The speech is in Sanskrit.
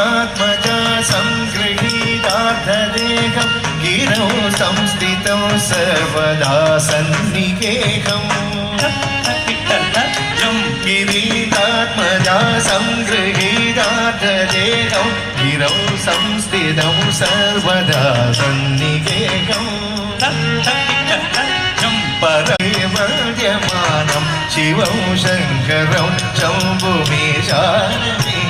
किरीटात्मजा संगृहीतार्थदेहं गिरौ संस्थितौ सर्वदा सन्निकेहम् किरीटात्मजा संगृहीतार्थदेहं गिरौ संस्थितौ सर्वदा सन्निकेहम् परमेवद्यमानं शिवं शङ्करं शम्भुमीशानम्